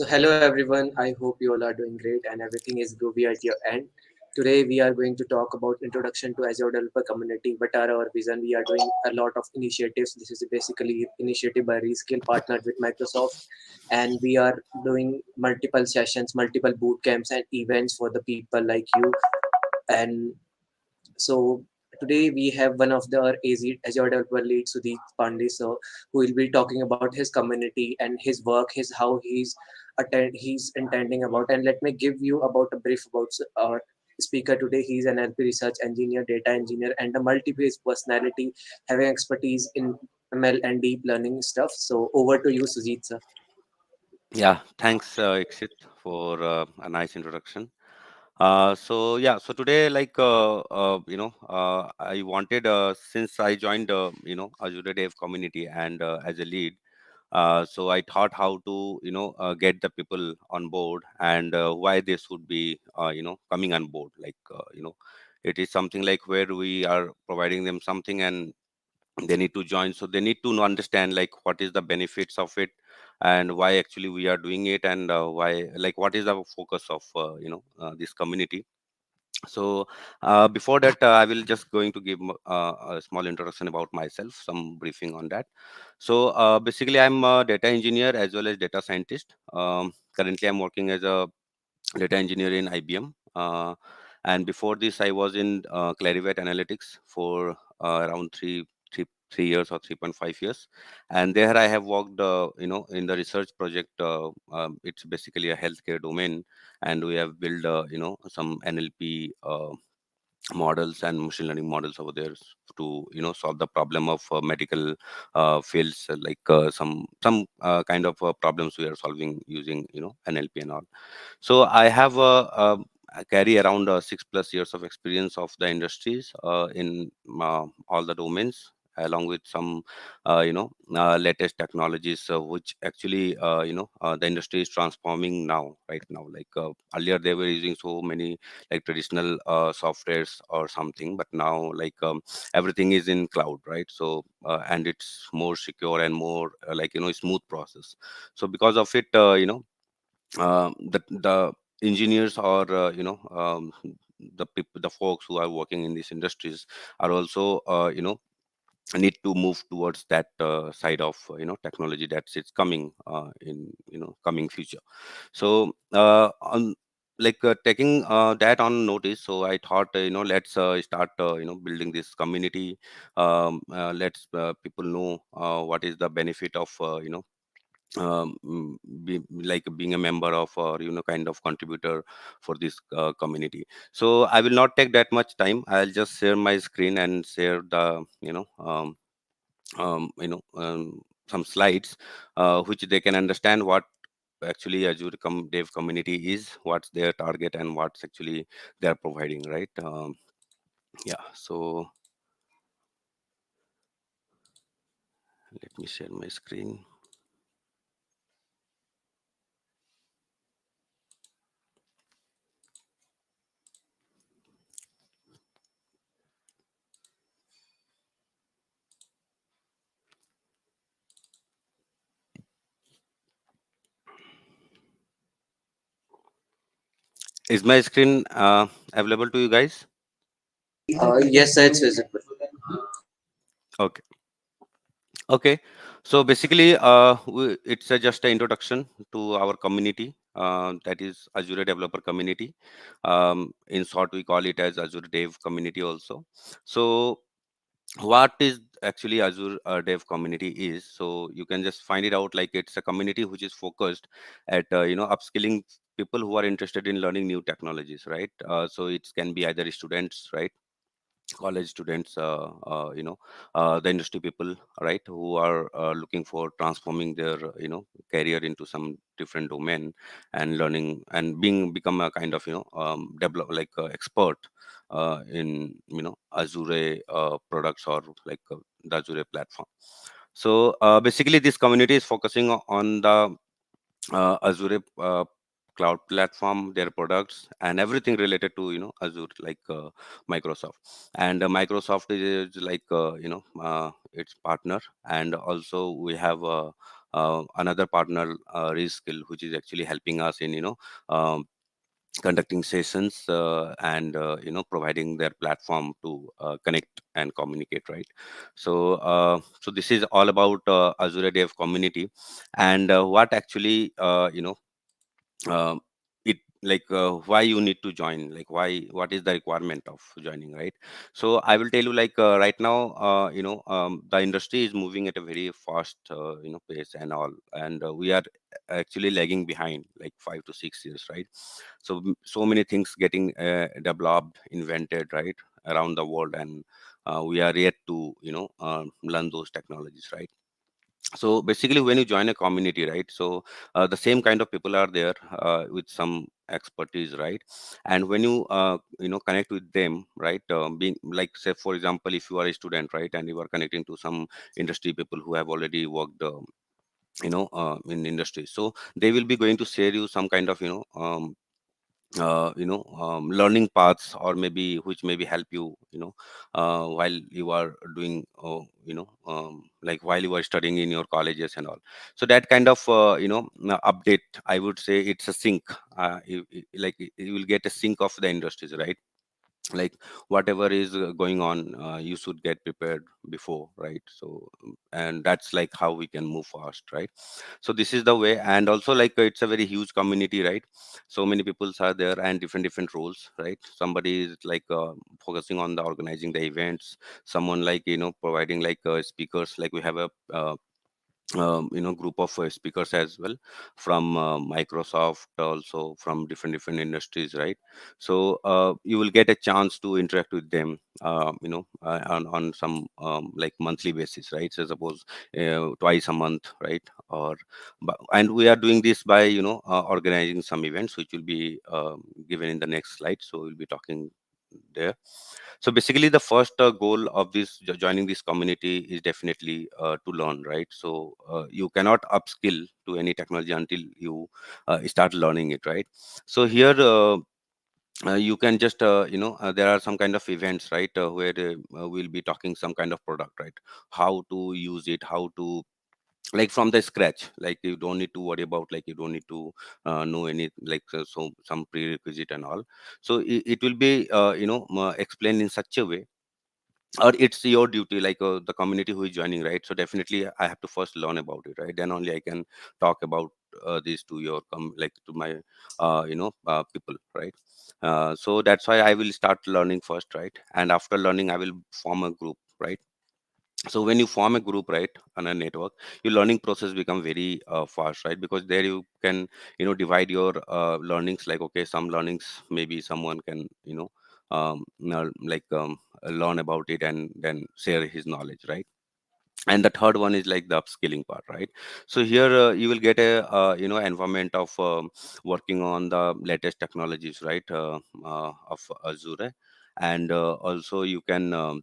So hello everyone, I hope you all are doing great and everything is groovy at your end. Today we are going to talk about introduction to Azure Developer Community. What are our vision? We are doing a lot of initiatives. This is basically initiative by Reskill partnered with Microsoft, and we are doing multiple sessions, multiple boot camps and events for the people like you. And so today we have one of the Azure developer lead, Sudhit Pandey, so who will be talking about his community and his work, his how he's intending about. And let me give you about a brief about our speaker today. He's an LP research engineer, data engineer, and a multi-phase personality, having expertise in ML and deep learning stuff. So over to you, Sujit sir. Yeah, thanks, Ikshit, for a nice introduction. So today, I wanted, since I joined, Azure Dev community and as a lead, so I thought how to, get the people on board and why they should be, coming on board. It is something like where we are providing them something and they need to join, so they need to know, understand like what is the benefits of it and why actually we are doing it, and why, like, what is the focus of this community. So before that, I will just going to give a small introduction about myself, some briefing on that. So basically I'm a data engineer as well as data scientist. Currently I'm working as a data engineer in IBM. And before this, I was in Clarivate Analytics for around 3 years or 3.5 years. And there I have worked, in the research project. It's basically a healthcare domain, and we have built, some NLP models and machine learning models over there to solve the problem of medical fields, some kind of problems we are solving using NLP and all. So I have I carry around 6+ years of experience of the industries in all the domains, along with some latest technologies, which actually the industry is transforming now, right now. Earlier they were using so many like traditional softwares or something, but now everything is in cloud, right? So and it's more secure and more smooth process. So because of it, the engineers or the people, the folks who are working in these industries are also need to move towards that side of technology that's it's coming in coming future. So on taking that on notice, so I thought, let's start building this community. Let's people know what is the benefit of being a member of, or kind of contributor for this community. So I will not take that much time. I'll just share my screen and share the some slides which they can understand what actually Azure Dev community is, what's their target, and what's actually they're providing, right? Yeah, so let me share my screen. Is my screen available to you guys? Yes, sir, it's visible. Okay. Okay, so basically, it's just an introduction to our community. That is Azure Developer Community. In short, we call it as Azure Dev Community also. So, what is actually Azure Dev Community is? So you can just find it out. Like, it's a community which is focused at upskilling people who are interested in learning new technologies, right? So it can be either students, right? College students, the industry people, right, who are looking for transforming their career into some different domain and learning and become a kind of develop expert in Azure products, or the Azure platform. So basically this community is focusing on the Azure cloud platform, their products, and everything related to Azure, Microsoft. And Microsoft is its partner, and also we have another partner, Reskill, which is actually helping us in um, conducting sessions, and providing their platform to connect and communicate, right? So this is all about Azure Dev Community, and what actually um, it like why you need to join, like why, what is the requirement of joining, right? So I will tell you, like right now, the industry is moving at a very fast pace and all, and we are actually lagging behind like 5 to 6 years, right? So many things getting developed, invented, right, around the world, and we are yet to learn those technologies, right? So basically when you join a community, right, so the same kind of people are there with some expertise, right? And when you connect with them, right, being like, say for example, if you are a student, right, and you are connecting to some industry people who have already worked in industry, so they will be going to share you some kind of learning paths, or maybe which maybe help you, while you are doing like while you are studying in your colleges and all. So that kind of update, I would say it's a sync. Like you will get a sync of the industries, right? Like whatever is going on, you should get prepared before, right? So and that's like how we can move fast, right? So this is the way. And also like it's a very huge community, right? So many people are there and different roles, right? Somebody is like focusing on the organizing the events, someone like providing like speakers, like we have a group of speakers as well from Microsoft, also from different industries, right? So you will get a chance to interact with them, on some like monthly basis, right? So suppose twice a month, right? Or and we are doing this by organizing some events which will be given in the next slide, so we'll be talking there. So basically the first goal of this joining this community is definitely to learn, right? So you cannot upskill to any technology until you start learning it, right? So here you can just there are some kind of events, right, where we'll be talking some kind of product, right? How to use it, how to, like from the scratch, like you don't need to worry about, like you don't need to know any, like so some prerequisite and all. So it will be explained in such a way, or it's your duty, like the community who is joining, right? So definitely I have to first learn about it, right? Then only I can talk about this to your like to my people, right? So that's why I will start learning first, right? And after learning I will form a group, right? So when you form a group, right, on a network, your learning process become very fast, right? Because there you can divide your learnings, like okay, some learnings maybe someone can like learn about it and then share his knowledge, right? And the third one is like the upskilling part, right? So here you will get a environment of working on the latest technologies, right, of Azure. And also you can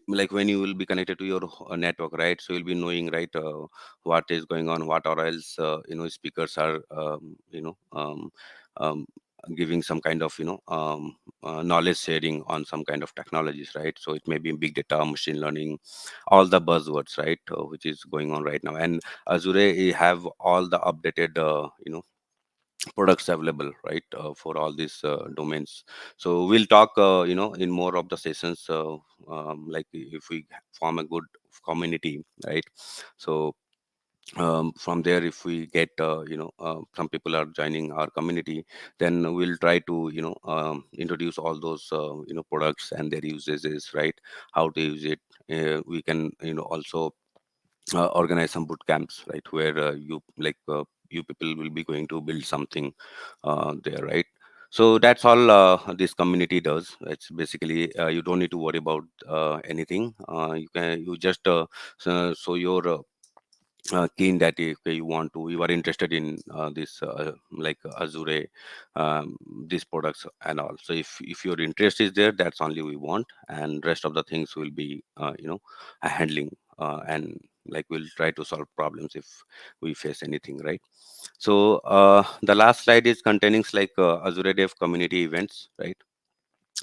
like when you will be connected to your network, right? So you'll be knowing, right, what is going on, what or else speakers are um, giving some kind of knowledge sharing on some kind of technologies, right? So it may be big data, machine learning, all the buzzwords, right, which is going on right now. And Azure have all the updated products available, right, for all these domains. So we'll talk in more of the sessions, like if we form a good community, right? So from there, if we get some people are joining our community, then we'll try to introduce all those products and their usages, right? How to use it. We can also organize some boot camps, right, where you people will be going to build something there, right? So that's all this community does. It's basically you don't need to worry about anything. You just show your keen that if you want to, you are interested in this like Azure, these products and all. So if your interest is there, that's only we want, and rest of the things will be handling, and like we'll try to solve problems if we face anything, right? So the last slide is containing like Azure Dev community events, right?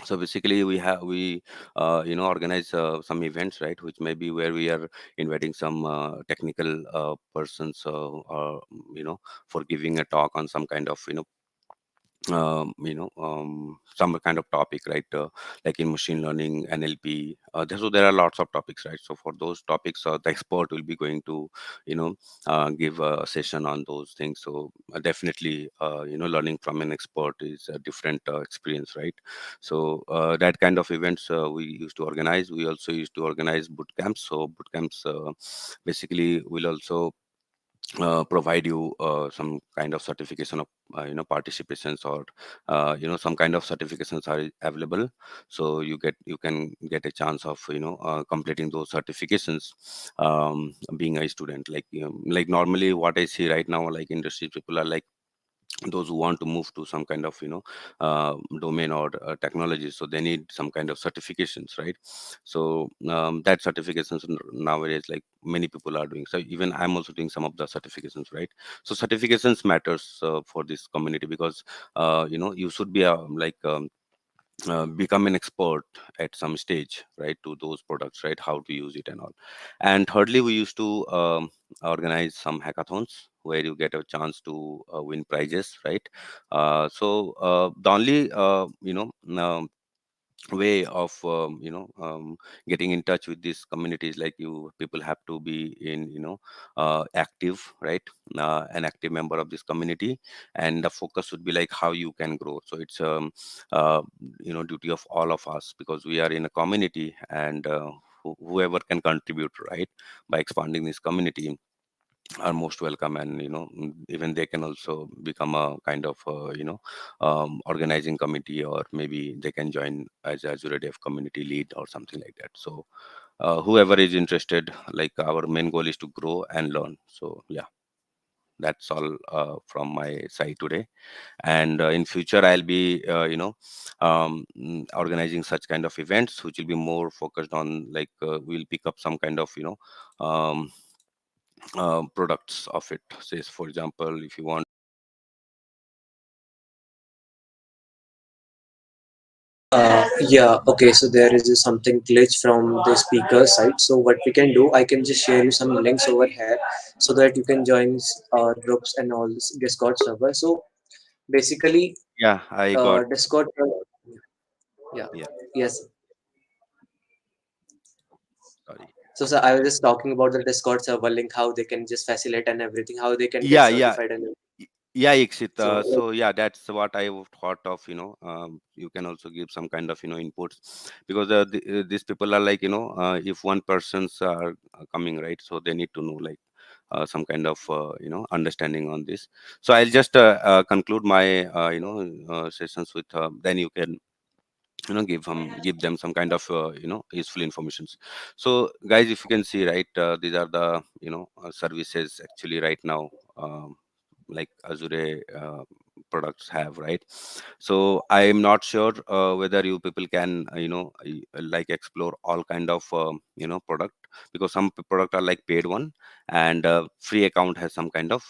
So basically we organize some events, right, which may be where we are inviting some technical persons, for giving a talk on some kind of some kind of topic, right, like in machine learning, NLP. So there are lots of topics, right? So for those topics, the expert will be going to you know give a session on those things. So definitely, learning from an expert is a different experience, right? So that kind of events we used to organize. We also used to organize boot camps. So boot camps basically will also provide you some kind of certification of participations, or some kind of certifications are available. So you can get a chance of completing those certifications, being a student. Like normally what I see right now, like industry people are like those who want to move to some kind of domain or technology, so they need some kind of certifications, right? So that certifications nowadays, like many people are doing. So even I'm also doing some of the certifications, right? So certifications matters for this community, because you should be become an expert at some stage, right, to those products, right, how to use it and all. And thirdly, we used to organize some hackathons where you get a chance to win prizes, right? The only way of getting in touch with these communities, like you people have to be in active, right, an active member of this community, and the focus would be like how you can grow. So it's uh, duty of all of us, because we are in a community, and whoever can contribute, right, by expanding this community are most welcome. And even they can also become a kind of organizing committee, or maybe they can join as Azure Dev community lead or something like that. So whoever is interested, like our main goal is to grow and learn. So yeah, that's all from my side today. And in future I'll be organizing such kind of events, which will be more focused on, like we'll pick up some kind of um, products of it. Says, for example, if you want. Yeah, okay, so there is something glitch from the speaker side. So what we can do, I can just share you some links over here so that you can join our groups and all this Discord server. So basically, Yeah, I got. Discord, yeah, Yeah, yes. sorry. So, sir, I was just talking about the Discord server link, how they can just facilitate and everything, how they can get Yeah, yeah. certified and everything. Yeah, Ikshit. So, So yeah, that's what I would thought of. You can also give some kind of inputs, because these people are like, if one person's are coming, right, so they need to know, like some kind of understanding on this. So I'll just conclude my sessions with, then you can give them some kind of useful informations. So guys, if you can see, right, these are the services actually right now, like Azure products have, right? So I am not sure whether you people can like explore all kind of product, because some product are like paid one, and free account has some kind of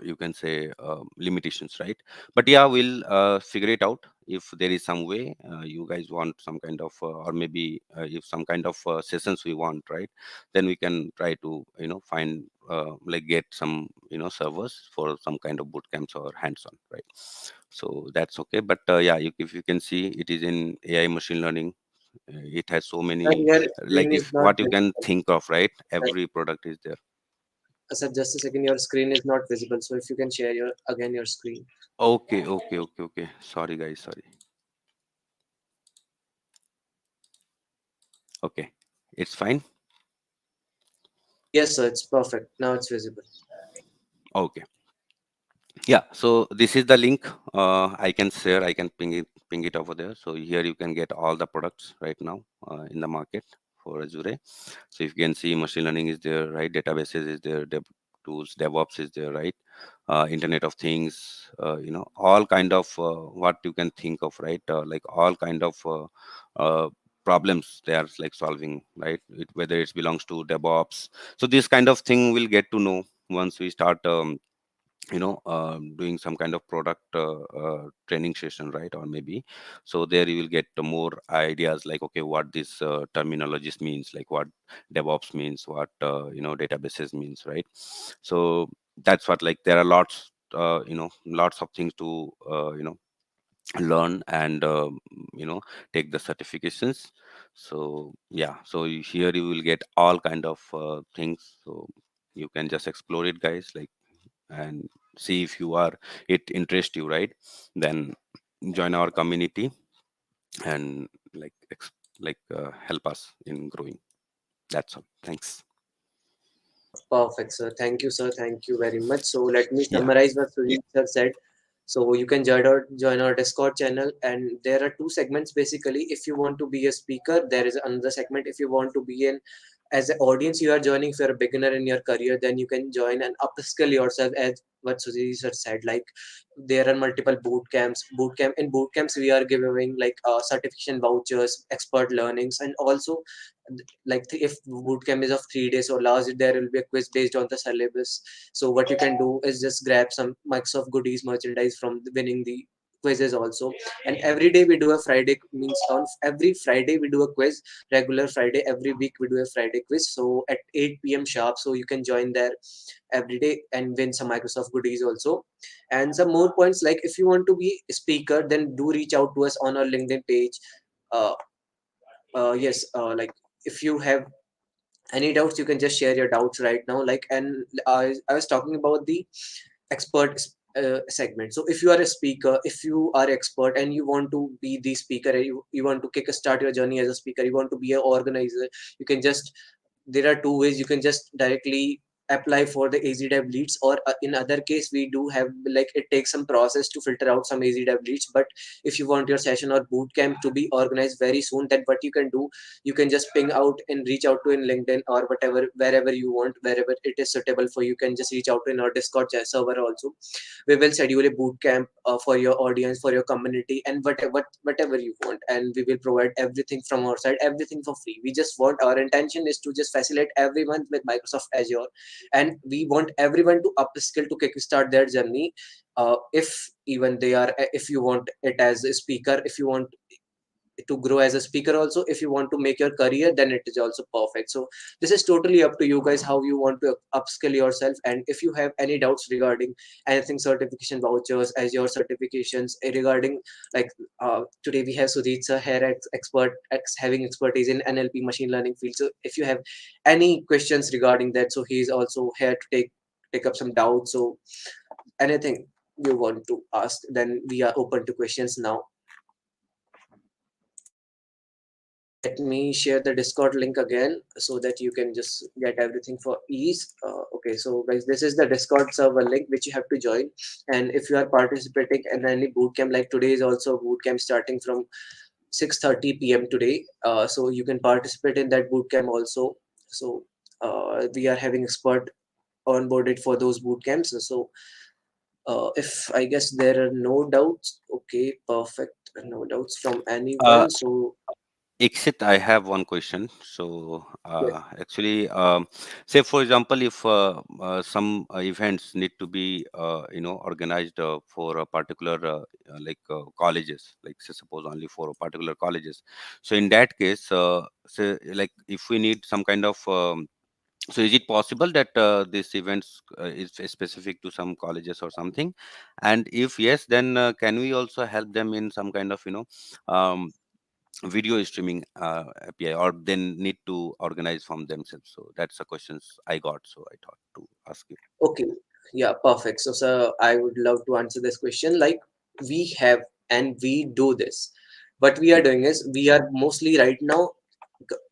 you can say limitations, right? But yeah, we'll figure it out. If there is some way you guys want some kind of or maybe if some kind of sessions we want, right, then we can try to find like get some servers for some kind of boot camps or hands-on, right? So that's okay. But yeah, if you can see, it is in AI machine learning. It has so sir, many, your like screen is if not what you can visible. think of, right, Right. every product is there. Sir, just a second, your screen is not visible. So, if you can share your again your screen. Okay, okay, okay, okay. Sorry, guys. Sorry. Okay, it's fine. Yes, sir, it's perfect. Now it's visible. Okay. Yeah. So this is the link. I can share. I can ping it over there. So here you can get all the products right now in the market for Azure. So if you can see, machine learning is there, right? Databases is there. Dev tools, DevOps is there, right? Internet of Things. All kind of what you can think of, right? Like all kind of problems they are like solving, right? Whether it belongs to DevOps. So this kind of thing we'll get to know once we start. doing some kind of product training session, right? Or maybe, so there you will get more ideas like, okay, what this terminologies means, like what DevOps means, what databases means, right? So that's what, like, there are lots of things to learn and take the certifications. So yeah, so here you will get all kind of things, so you can just explore it, guys, like, and see if you are, it interests you, right? Then join our community and help us in growing. That's all. Thanks. Perfect, sir. Thank you, sir. Thank you very much. So let me Yeah. summarize what Sujit sir said. So you can join our Discord channel, and there are two segments basically. If you want to be a speaker, there is another segment. If you want to be in as an audience, you are joining. If you're a beginner in your career, then you can join and upskill yourself, as what Sujit sir said. Like there are multiple boot camps. In boot camps, we are giving like certification vouchers, expert learnings, and also like if boot camp is of 3 days or last, there will be a quiz based on the syllabus. So what you can do is just grab some Microsoft goodies merchandise from winning the quizzes also. And every day we do a Friday, means on every Friday we do a quiz, regular Friday. Every week we do a Friday quiz, so at 8 p.m. sharp. So you can join there every day and win some Microsoft goodies also. And some more points, like if you want to be a speaker, then do reach out to us on our LinkedIn page. uh, yes, like if you have any doubts, you can just share your doubts right now. Like, and I was talking about the expert segment. So if you are a speaker, if you are expert and you want to be the speaker, and you want to kick start your journey as a speaker, you want to be an organizer, you can just, there are two ways. You can just directly apply for the AZDev leads, or in other case we do have, like it takes some process to filter out some AZDev leads. But if you want your session or boot camp to be organized very soon, then what you can do, you can just ping out and reach out to in LinkedIn or whatever, wherever you want, wherever it is suitable for you, can just reach out to in our Discord server also. We will schedule a boot camp for your audience, for your community, and whatever you want, and we will provide everything from our side, everything for free. We just want, our intention is to just facilitate everyone with Microsoft Azure, and we want everyone to upskill to kickstart their journey. If even they are, if you want it as a speaker, if you want to grow as a speaker also, if you want to make your career, then it is also perfect. So this is totally up to you guys, how you want to upskill yourself. And if you have any doubts regarding anything, certification vouchers, as your certifications, regarding like today we have Sudhit sir here, having expertise in NLP machine learning field. So if you have any questions regarding that, so he is also here to take up some doubts. So anything you want to ask, then we are open to questions now. Let me share the Discord link again so that you can just get everything for ease. Okay, so guys, this is the Discord server link which you have to join. And if you are participating in any bootcamp, like today is also a bootcamp starting from 6:30 p.m. today. So you can participate in that bootcamp also. So we are having expert onboarded for those bootcamps. So if I guess there are no doubts, okay, perfect. No doubts from uh anyone. So Exit, I have one question. So, yeah. actually, say for example, if some events need to be, organized for a particular, colleges, like say suppose only for a particular colleges. So in that case, say like if we need some kind of, so is it possible that this events is specific to some colleges or something? And if yes, then can we also help them in some kind of, um, video streaming API, or then need to organize from themselves? So that's the questions I got. So I thought to ask you. Okay, yeah, perfect. So, sir, I would love to answer this question. Like, we have and we do this. What we are doing is, we are mostly right now,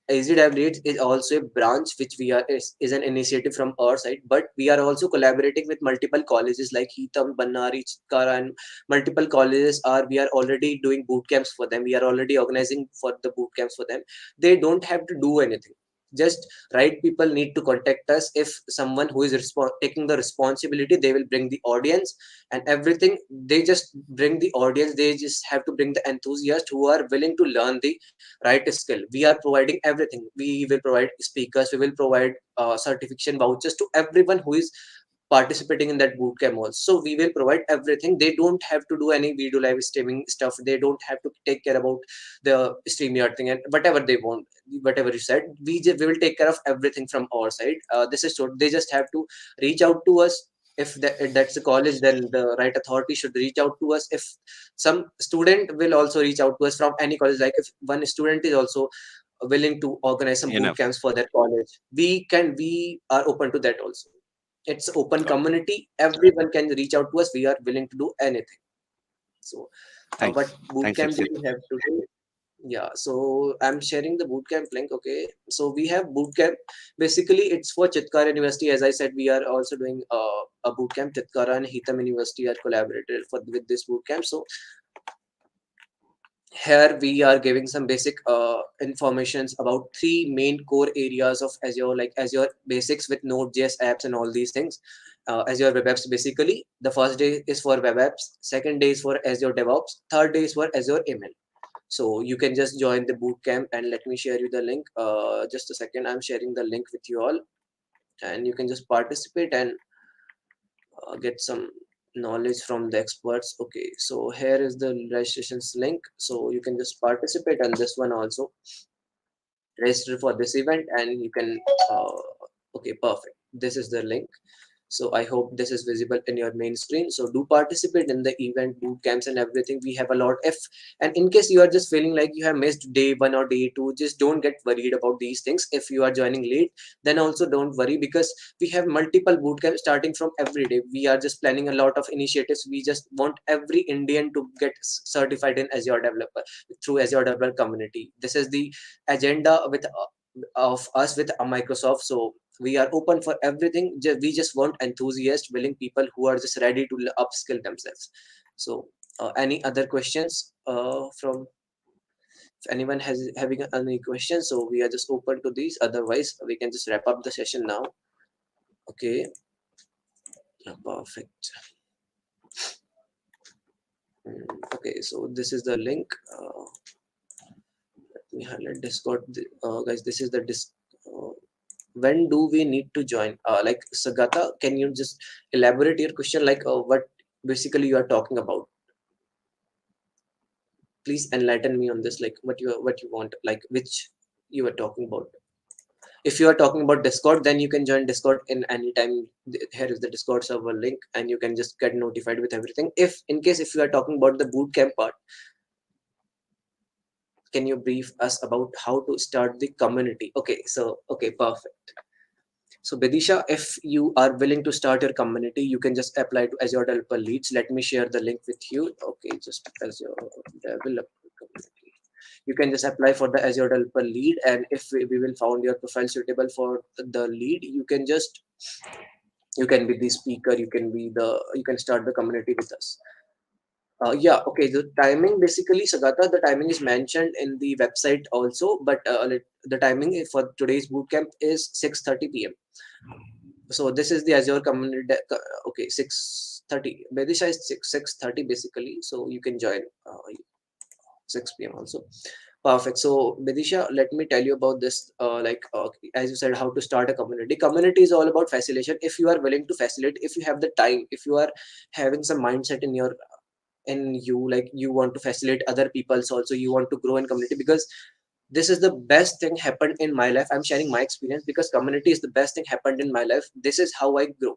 AZWH is also a branch which we are, is an initiative from our side, but we are also collaborating with multiple colleges like Hitam, Bannari, Chitkara, and multiple colleges are, we are already doing boot camps for them. We are already organizing for the boot camps for them. They don't have to do anything. Just right people need to contact us. If someone who is taking the responsibility, they will bring the audience and everything. They just bring the audience. They just have to bring the enthusiasts who are willing to learn the right skill. We are providing everything. We will provide speakers, we will provide certification vouchers to everyone who is participating in that bootcamp also. So we will provide everything. They don't have to do any video live streaming stuff. They don't have to take care about the StreamYard thing and whatever they want, whatever you said. We will take care of everything from our side. This is so they just have to reach out to us. If that's a college, then the right authority should reach out to us. If some student will also reach out to us from any college, like if one student is also willing to organize some boot enough. camps for their college, we are open to that also. It's open Got it. community. Everyone can reach out to us. We are willing to do anything. So, what Thanks. boot Thanks, camp do Dixit. we have to do? Yeah, so I'm sharing the bootcamp link. Okay, so we have bootcamp. Basically, it's for Chitkara University. As I said, we are also doing a bootcamp. Chitkara and Hitam University are collaborated for with this bootcamp. So here we are giving some basic informations about three main core areas of Azure, like Azure basics with Node.js apps and all these things. Azure Web Apps basically. The first day is for Web Apps. Second day is for Azure DevOps. Third day is for Azure ML. So you can just join the bootcamp and let me share you the link. Just a second, I'm sharing the link with you all, and you can just participate and get some knowledge from the experts. Okay, so here is the registrations link, so you can just participate on this one also, register for this event, and you can uh, okay, perfect, this is the link. So I hope this is visible in your main screen. So do participate in the event, boot camps and everything. We have a lot. If and in case you are just feeling like you have missed day one or day two, just don't get worried about these things. If you are joining late, then also don't worry, because we have multiple boot camps starting from every day. We are just planning a lot of initiatives. We just want every Indian to get certified in Azure Developer through Azure Developer Community. This is the agenda with of us with Microsoft. So we are open for everything. We just want enthusiasts, willing people who are just ready to upskill themselves. So any other questions from, if anyone has having any questions? So we are just open to these, otherwise we can just wrap up the session now. Okay, perfect. Okay, so this is the link. Let me highlight Discord. Guys, this is the uh, when do we need to join? Like Sagata, can you just elaborate your question, like what basically you are talking about? Please enlighten me on this, like what you want, like which you are talking about. If you are talking about Discord, then you can join Discord in any time. Here is the Discord server link, and you can just get notified with everything. If in case if you are talking about the bootcamp part, can you brief us about how to start the community? Okay, so okay, perfect. So Bedisha, if you are willing to start your community, you can just apply to Azure Developer Leads. Let me share the link with you. Okay, just Azure Developer Community. You can just apply for the Azure Developer Lead, and if we will found your profile suitable for the lead, you can be the speaker. You can start the community with us. Yeah, okay. The timing basically, Sagata, the timing is mentioned in the website also, but the timing for today's bootcamp is 6:30 p.m. So this is the Azure community. Okay, 6:30. Bedisha is 6:30 basically. So you can join 6 p.m. also. Perfect. So Bedisha, let me tell you about this. As you said, how to start a community. Community is all about facilitation. If you are willing to facilitate, if you have the time, if you are having some mindset in you, like you want to facilitate other people's also, you want to grow in community, because this is the best thing happened in my life. I'm sharing my experience because community is the best thing happened in my life. This is how I grow.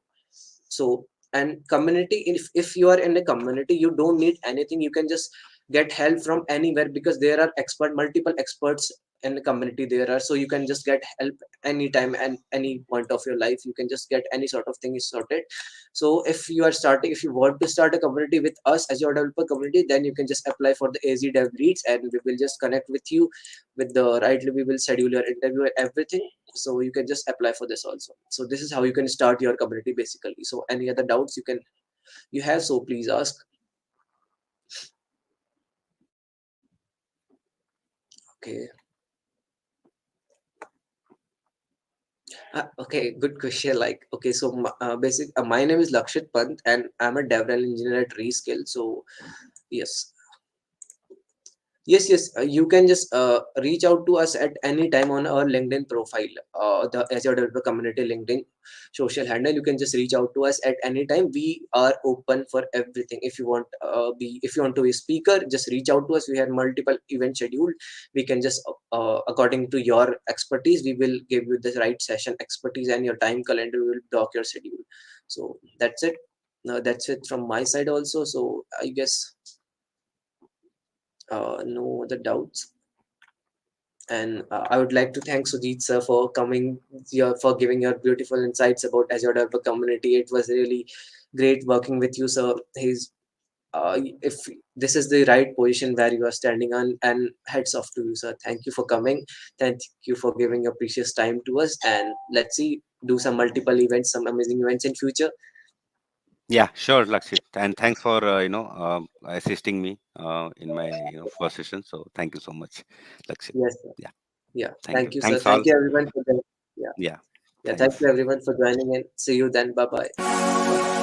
So, and community, if you are in a community, you don't need anything. You can just get help from anywhere, because there are multiple experts in the community there are. So you can just get help anytime and any point of your life. You can just get any sort of thing is sorted. So if you want to start a community with us as your developer community, then you can just apply for the AZ Dev Leads, and we will just connect with you with the right. We will schedule your interview and everything. So you can just apply for this also. So this is how you can start your community basically. So any other doubts you have, so please ask. Okay. Okay, good question. Like, okay, so my name is Lakshit Pant, and I'm a DevRel engineer at Reskill. So yes, Yes, yes. You can just reach out to us at any time on our LinkedIn profile, the Azure Developer Community LinkedIn social handle. You can just reach out to us at any time. We are open for everything. If you want to be a speaker, just reach out to us. We have multiple events scheduled. We can just according to your expertise, we will give you the right session expertise and your time calendar. We will block your schedule. So that's it. That's it from my side also. So I guess no other doubts. And I would like to thank Sujit sir for coming here, for giving your beautiful insights about Azure Developer Community. It was really great working with you, sir. If this is the right position where you are standing on, and heads off to you, sir. Thank you for coming. Thank you for giving your precious time to us. And let's see, do some multiple events, some amazing events in future. Yeah, sure, Lakshit. And thanks for assisting me in my first session. So thank you so much, Lakshit. Yes, sir. Yeah, Yeah. thank you. Thank you, sir. Thanks Thank all. you, everyone, for the, yeah. Yeah, Yeah. Thank thanks. you, everyone, for joining in. See you then. Bye bye.